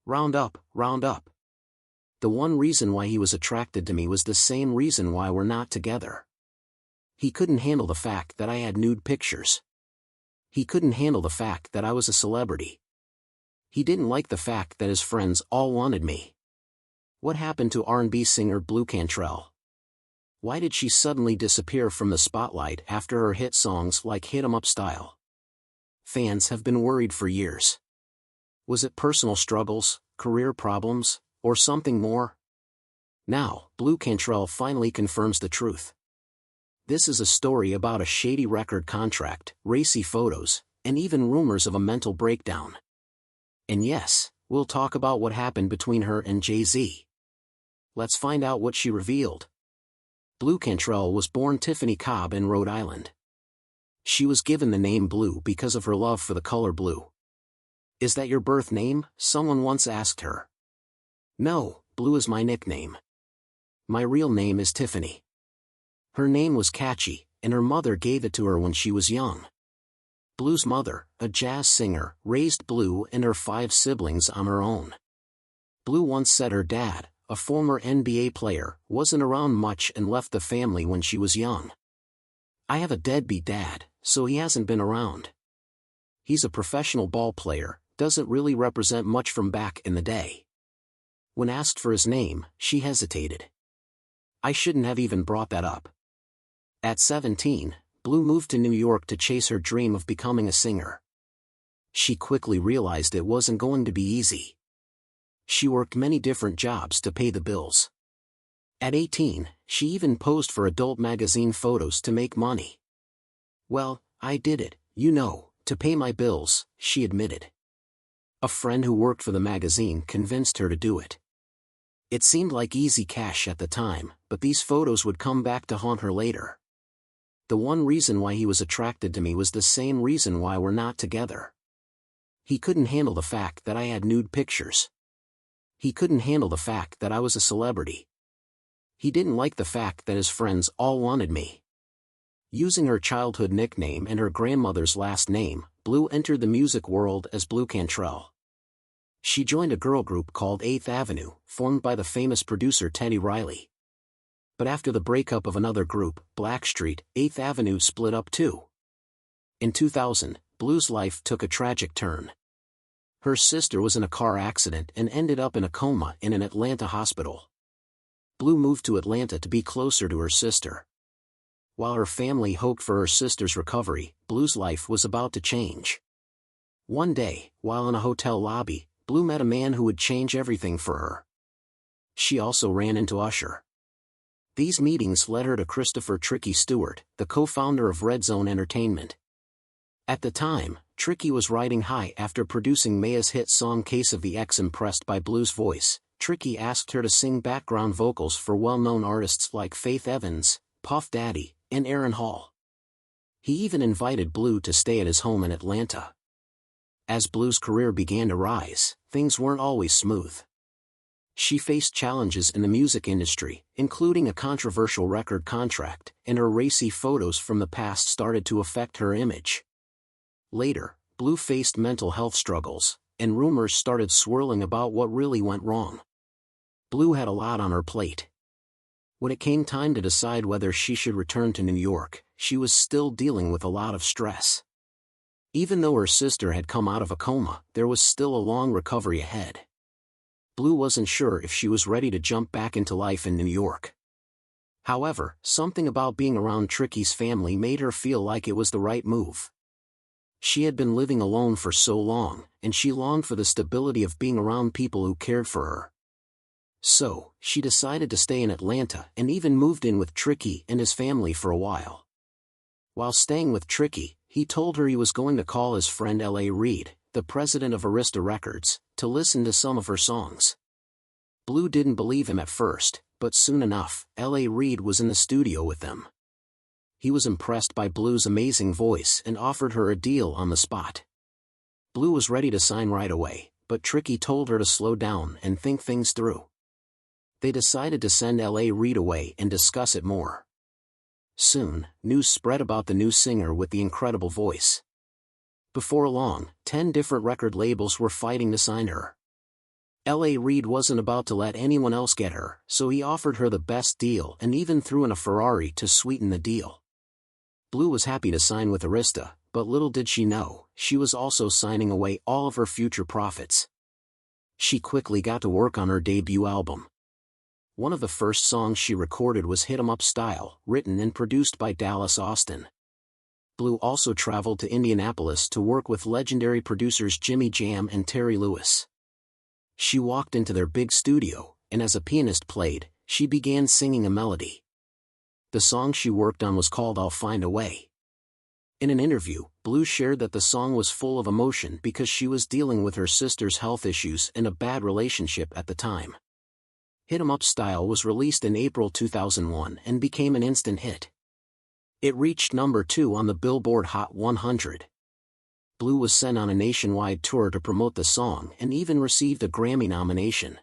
Round up, round up. The one reason why he was attracted to me was the same reason why we're not together. He couldn't handle the fact that I had nude pictures. He couldn't handle the fact that I was a celebrity. He didn't like the fact that his friends all wanted me. What happened to R&B singer Blu Cantrell? Why did she suddenly disappear from the spotlight after her hit songs like Hit 'Em Up Style? Fans have been worried for years. Was it personal struggles, career problems, or something more? Now, Blu Cantrell finally confirms the truth. This is a story about a shady record contract, racy photos, and even rumors of a mental breakdown. And yes, we'll talk about what happened between her and Jay-Z. Let's find out what she revealed. Blu Cantrell was born Tiffany Cobb in Rhode Island. She was given the name Blue because of her love for the color blue. "Is that your birth name?" someone once asked her. "No, Blue is my nickname. My real name is Tiffany." Her name was catchy, and her mother gave it to her when she was young. Blue's mother, a jazz singer, raised Blue and her 5 siblings on her own. Blue once said her dad, a former NBA player, wasn't around much and left the family when she was young. "I have a deadbeat dad, so he hasn't been around. He's a professional ball player, doesn't really represent much from back in the day." When asked for his name, she hesitated. "I shouldn't have even brought that up." At 17, Blue moved to New York to chase her dream of becoming a singer. She quickly realized it wasn't going to be easy. She worked many different jobs to pay the bills. At 18, she even posed for adult magazine photos to make money. "Well, I did it, to pay my bills," she admitted. A friend who worked for the magazine convinced her to do it. It seemed like easy cash at the time, but these photos would come back to haunt her later. The one reason why he was attracted to me was the same reason why we're not together. He couldn't handle the fact that I had nude pictures. He couldn't handle the fact that I was a celebrity. He didn't like the fact that his friends all wanted me. Using her childhood nickname and her grandmother's last name, Blue entered the music world as Blu Cantrell. She joined a girl group called 8th Avenue, formed by the famous producer Teddy Riley. But after the breakup of another group, Blackstreet, 8th Avenue split up too. In 2000, Blue's life took a tragic turn. Her sister was in a car accident and ended up in a coma in an Atlanta hospital. Blue moved to Atlanta to be closer to her sister. While her family hoped for her sister's recovery, Blue's life was about to change. One day, while in a hotel lobby, Blue met a man who would change everything for her. She also ran into Usher. These meetings led her to Christopher "Tricky" Stewart, the co-founder of Red Zone Entertainment. At the time, Tricky was riding high after producing Maya's hit song Case of the X. Impressed by Blue's voice, Tricky asked her to sing background vocals for well-known artists like Faith Evans, Puff Daddy, and Aaron Hall. He even invited Blue to stay at his home in Atlanta. As Blue's career began to rise, things weren't always smooth. She faced challenges in the music industry, including a controversial record contract, and her racy photos from the past started to affect her image. Later, Blue faced mental health struggles, and rumors started swirling about what really went wrong. Blue had a lot on her plate. When it came time to decide whether she should return to New York, she was still dealing with a lot of stress. Even though her sister had come out of a coma, there was still a long recovery ahead. Blue wasn't sure if she was ready to jump back into life in New York. However, something about being around Tricky's family made her feel like it was the right move. She had been living alone for so long, and she longed for the stability of being around people who cared for her. So, she decided to stay in Atlanta and even moved in with Tricky and his family for a while. While staying with Tricky, he told her he was going to call his friend L.A. Reid, the president of Arista Records, to listen to some of her songs. Blue didn't believe him at first, but soon enough, L.A. Reid was in the studio with them. He was impressed by Blue's amazing voice and offered her a deal on the spot. Blue was ready to sign right away, but Tricky told her to slow down and think things through. They decided to send L.A. Reid away and discuss it more. Soon, news spread about the new singer with the incredible voice. Before long, 10 different record labels were fighting to sign her. L.A. Reid wasn't about to let anyone else get her, so he offered her the best deal and even threw in a Ferrari to sweeten the deal. Blu was happy to sign with Arista, but little did she know, she was also signing away all of her future profits. She quickly got to work on her debut album. One of the first songs she recorded was Hit 'Em Up Style, written and produced by Dallas Austin. Blu also traveled to Indianapolis to work with legendary producers Jimmy Jam and Terry Lewis. She walked into their big studio, and as a pianist played, she began singing a melody. The song she worked on was called I'll Find a Way. In an interview, Blu shared that the song was full of emotion because she was dealing with her sister's health issues and a bad relationship at the time. Hit 'Em Up Style was released in April 2001 and became an instant hit. It reached number 2 on the Billboard Hot 100. Blu was sent on a nationwide tour to promote the song and even received a Grammy nomination.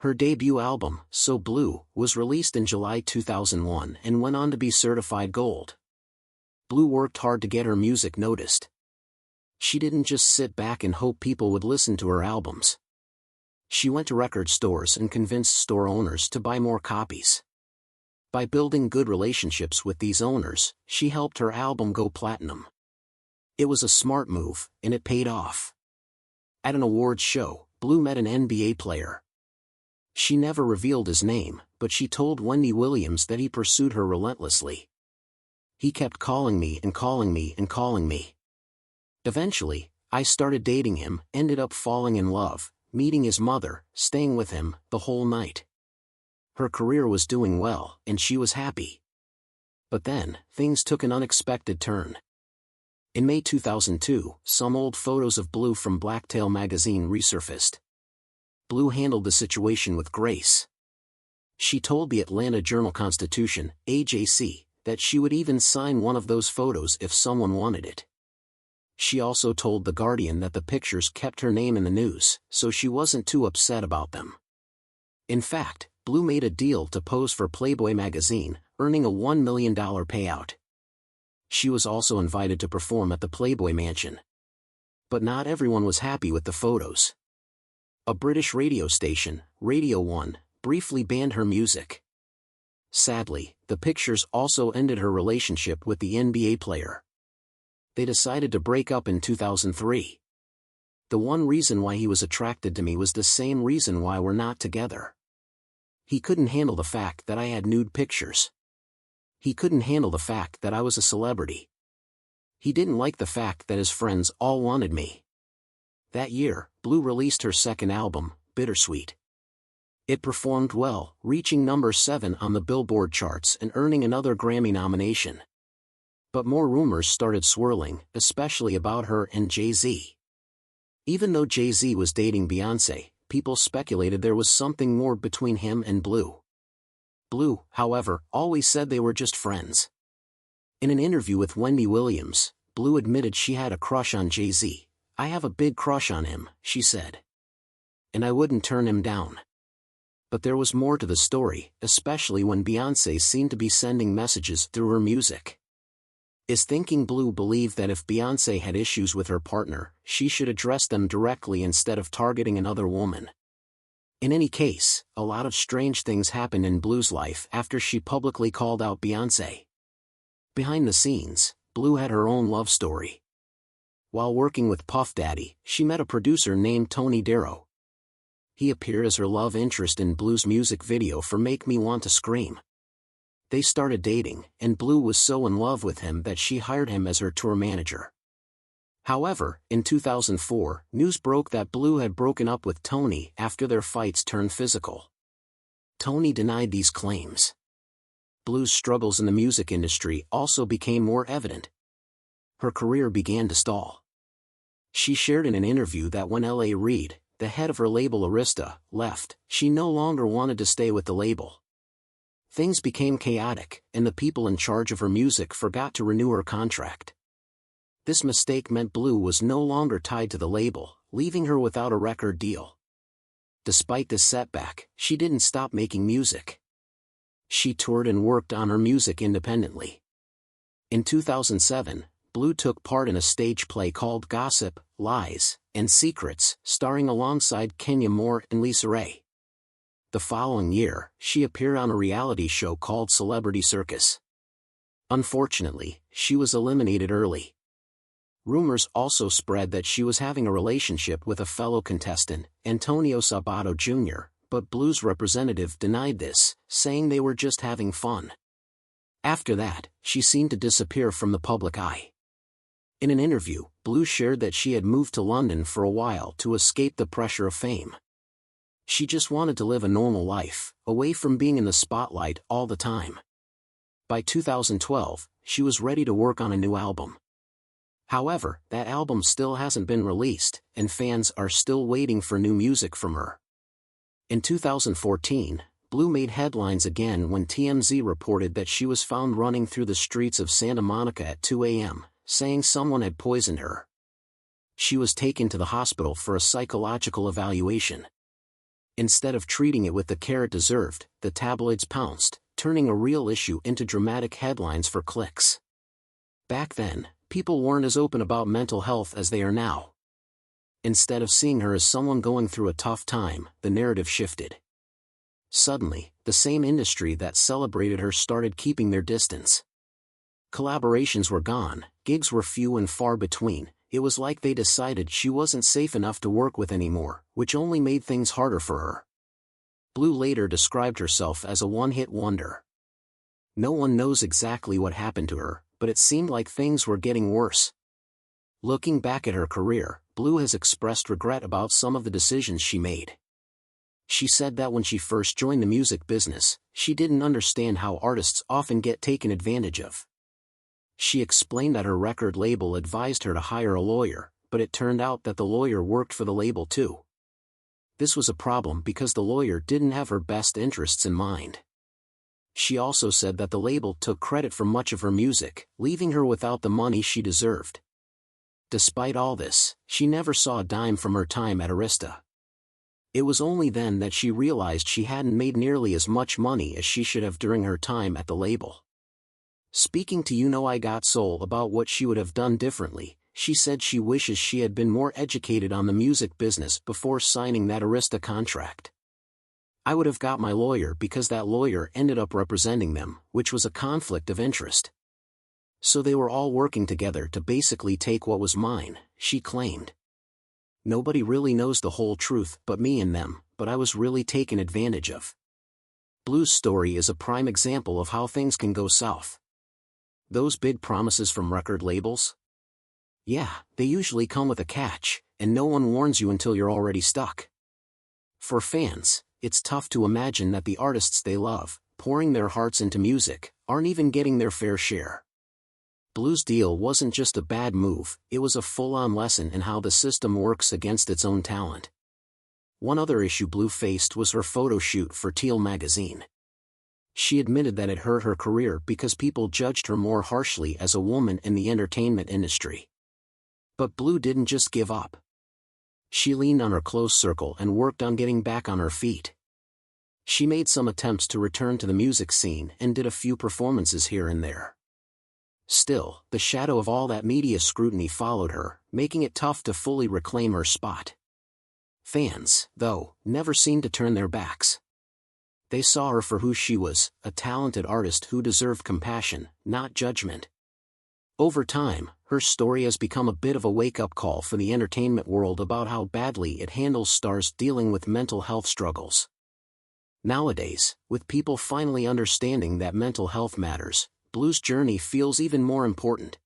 Her debut album, So Blue, was released in July 2001 and went on to be certified gold. Blu worked hard to get her music noticed. She didn't just sit back and hope people would listen to her albums. She went to record stores and convinced store owners to buy more copies. By building good relationships with these owners, she helped her album go platinum. It was a smart move, and it paid off. At an awards show, Blu met an NBA player. She never revealed his name, but she told Wendy Williams that he pursued her relentlessly. He kept calling me and calling me and calling me. Eventually, I started dating him, ended up falling in love, meeting his mother, staying with him, the whole night. Her career was doing well, and she was happy. But then, things took an unexpected turn. In May 2002, some old photos of Blu from Blacktail magazine resurfaced. Blu handled the situation with grace. She told the Atlanta Journal-Constitution, AJC, that she would even sign one of those photos if someone wanted it. She also told The Guardian that the pictures kept her name in the news, so she wasn't too upset about them. In fact, Blu made a deal to pose for Playboy magazine, earning a $1 million payout. She was also invited to perform at the Playboy Mansion. But not everyone was happy with the photos. A British radio station, Radio 1, briefly banned her music. Sadly, the pictures also ended her relationship with the NBA player. They decided to break up in 2003. The one reason why he was attracted to me was the same reason why we're not together. He couldn't handle the fact that I had nude pictures. He couldn't handle the fact that I was a celebrity. He didn't like the fact that his friends all wanted me. That year, Blu released her second album, Bittersweet. It performed well, reaching number 7 on the Billboard charts and earning another Grammy nomination. But more rumors started swirling, especially about her and Jay-Z. Even though Jay-Z was dating Beyoncé, people speculated there was something more between him and Blu. Blu, however, always said they were just friends. In an interview with Wendy Williams, Blu admitted she had a crush on Jay-Z. "I have a big crush on him," she said. "And I wouldn't turn him down." But there was more to the story, especially when Beyoncé seemed to be sending messages through her music. Is thinking Blu believed that if Beyoncé had issues with her partner, she should address them directly instead of targeting another woman. In any case, a lot of strange things happened in Blu's life after she publicly called out Beyoncé. Behind the scenes, Blu had her own love story. While working with Puff Daddy, she met a producer named Tony Darrow. He appeared as her love interest in Blu's music video for Make Me Want to Scream. They started dating, and Blu was so in love with him that she hired him as her tour manager. However, in 2004, news broke that Blu had broken up with Tony after their fights turned physical. Tony denied these claims. Blu's struggles in the music industry also became more evident. Her career began to stall. She shared in an interview that when L.A. Reid, the head of her label Arista, left, she no longer wanted to stay with the label. Things became chaotic, and the people in charge of her music forgot to renew her contract. This mistake meant Blu was no longer tied to the label, leaving her without a record deal. Despite this setback, she didn't stop making music. She toured and worked on her music independently. In 2007, Blu took part in a stage play called Gossip, Lies, and Secrets, starring alongside Kenya Moore and Lisa Ray. The following year, she appeared on a reality show called Celebrity Circus. Unfortunately, she was eliminated early. Rumors also spread that she was having a relationship with a fellow contestant, Antonio Sabato Jr., but Blu's representative denied this, saying they were just having fun. After that, she seemed to disappear from the public eye. In an interview, Blu shared that she had moved to London for a while to escape the pressure of fame. She just wanted to live a normal life, away from being in the spotlight all the time. By 2012, she was ready to work on a new album. However, that album still hasn't been released, and fans are still waiting for new music from her. In 2014, Blu made headlines again when TMZ reported that she was found running through the streets of Santa Monica at 2 a.m., saying someone had poisoned her. She was taken to the hospital for a psychological evaluation. Instead of treating it with the care it deserved, the tabloids pounced, turning a real issue into dramatic headlines for clicks. Back then, people weren't as open about mental health as they are now. Instead of seeing her as someone going through a tough time, the narrative shifted. Suddenly, the same industry that celebrated her started keeping their distance. Collaborations were gone, gigs were few and far between. It was like they decided she wasn't safe enough to work with anymore, which only made things harder for her. Blu later described herself as a one-hit wonder. No one knows exactly what happened to her, but it seemed like things were getting worse. Looking back at her career, Blu has expressed regret about some of the decisions she made. She said that when she first joined the music business, she didn't understand how artists often get taken advantage of. She explained that her record label advised her to hire a lawyer, but it turned out that the lawyer worked for the label too. This was a problem because the lawyer didn't have her best interests in mind. She also said that the label took credit for much of her music, leaving her without the money she deserved. Despite all this, she never saw a dime from her time at Arista. It was only then that she realized she hadn't made nearly as much money as she should have during her time at the label. Speaking to You Know I Got Soul about what she would have done differently, she said she wishes she had been more educated on the music business before signing that Arista contract. I would have got my lawyer because that lawyer ended up representing them, which was a conflict of interest. So they were all working together to basically take what was mine, she claimed. Nobody really knows the whole truth but me and them, but I was really taken advantage of. Blu's story is a prime example of how things can go south. Those big promises from record labels? Yeah, they usually come with a catch, and no one warns you until you're already stuck. For fans, it's tough to imagine that the artists they love, pouring their hearts into music, aren't even getting their fair share. Blu's deal wasn't just a bad move, it was a full-on lesson in how the system works against its own talent. One other issue Blu faced was her photo shoot for Teal magazine. She admitted that it hurt her career because people judged her more harshly as a woman in the entertainment industry. But Blu didn't just give up. She leaned on her close circle and worked on getting back on her feet. She made some attempts to return to the music scene and did a few performances here and there. Still, the shadow of all that media scrutiny followed her, making it tough to fully reclaim her spot. Fans, though, never seemed to turn their backs. They saw her for who she was, a talented artist who deserved compassion, not judgment. Over time, her story has become a bit of a wake-up call for the entertainment world about how badly it handles stars dealing with mental health struggles. Nowadays, with people finally understanding that mental health matters, Blu's journey feels even more important.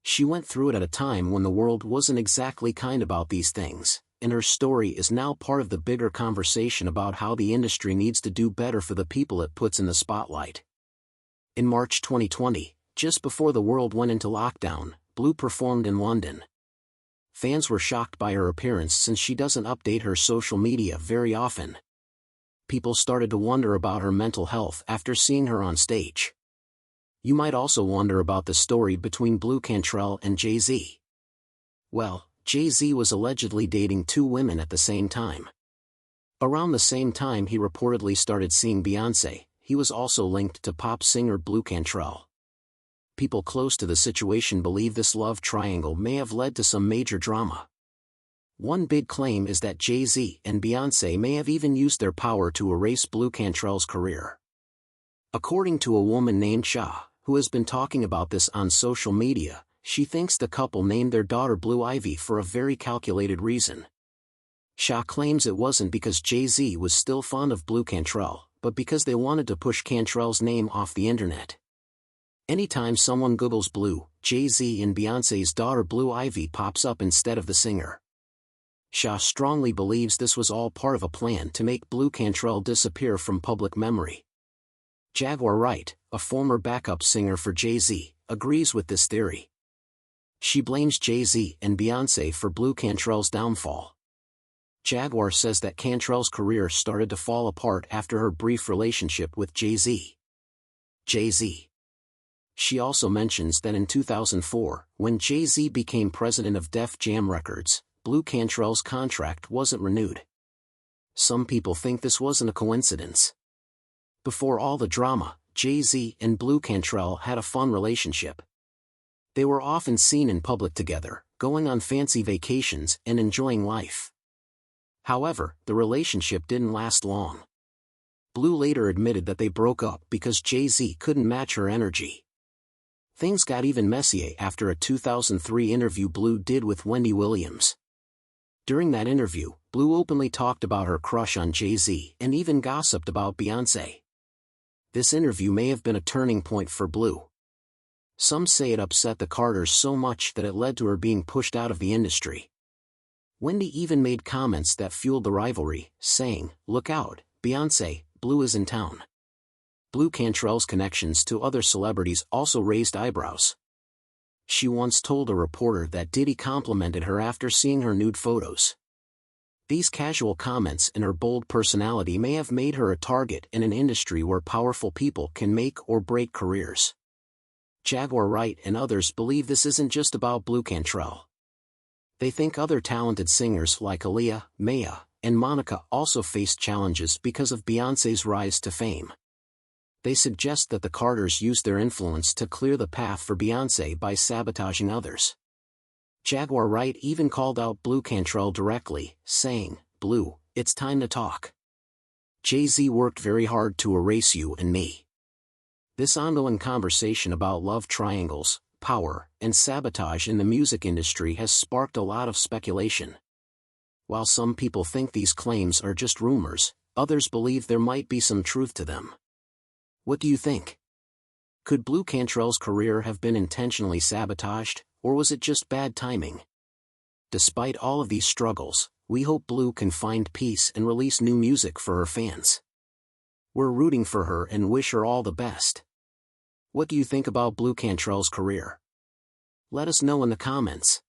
She went through it at a time when the world wasn't exactly kind about these things, and her story is now part of the bigger conversation about how the industry needs to do better for the people it puts in the spotlight. In March 2020, just before the world went into lockdown, Blu performed in London. Fans were shocked by her appearance since she doesn't update her social media very often. People started to wonder about her mental health after seeing her on stage. You might also wonder about the story between Blu Cantrell and Jay-Z. Well, Jay-Z was allegedly dating two women at the same time. Around the same time he reportedly started seeing Beyoncé, he was also linked to pop singer Blu Cantrell. people close to the situation believe this love triangle may have led to some major drama. One big claim is that Jay-Z and Beyoncé may have even used their power to erase Blu Cantrell's career. According to a woman named Shah, who has been talking about this on social media, she thinks the couple named their daughter Blue Ivy for a very calculated reason. Shah claims it wasn't because Jay-Z was still fond of Blu Cantrell, but because they wanted to push Cantrell's name off the internet. Anytime someone Googles Blue, Jay-Z and Beyoncé's daughter Blue Ivy pops up instead of the singer. Shah strongly believes this was all part of a plan to make Blu Cantrell disappear from public memory. Jaguar Wright, a former backup singer for Jay-Z, agrees with this theory. She blames Jay-Z and Beyoncé for Blu Cantrell's downfall. Jaguar says that Cantrell's career started to fall apart after her brief relationship with Jay-Z. She also mentions that in 2004, when Jay-Z became president of Def Jam Records, Blu Cantrell's contract wasn't renewed. Some people think this wasn't a coincidence. Before all the drama, Jay-Z and Blu Cantrell had a fun relationship. They were often seen in public together, going on fancy vacations and enjoying life. However, the relationship didn't last long. Blu later admitted that they broke up because Jay-Z couldn't match her energy. Things got even messier after a 2003 interview Blu did with Wendy Williams. During that interview, Blu openly talked about her crush on Jay-Z and even gossiped about Beyoncé. This interview may have been a turning point for Blu. Some say it upset the Carters so much that it led to her being pushed out of the industry. Wendy even made comments that fueled the rivalry, saying, "Look out, Beyoncé, Blu is in town." Blu Cantrell's connections to other celebrities also raised eyebrows. She once told a reporter that Diddy complimented her after seeing her nude photos. These casual comments and her bold personality may have made her a target in an industry where powerful people can make or break careers. Jaguar Wright and others believe this isn't just about Blu Cantrell. They think other talented singers like Aaliyah, Maya, and Monica also faced challenges because of Beyoncé's rise to fame. They suggest that the Carters used their influence to clear the path for Beyoncé by sabotaging others. Jaguar Wright even called out Blu Cantrell directly, saying, "Blu, it's time to talk. Jay-Z worked very hard to erase you and me." This ongoing conversation about love triangles, power, and sabotage in the music industry has sparked a lot of speculation. While some people think these claims are just rumors, others believe there might be some truth to them. What do you think? Could Blu Cantrell's career have been intentionally sabotaged, or was it just bad timing? Despite all of these struggles, we hope Blu can find peace and release new music for her fans. We're rooting for her and wish her all the best. What do you think about Blu Cantrell's career? Let us know in the comments.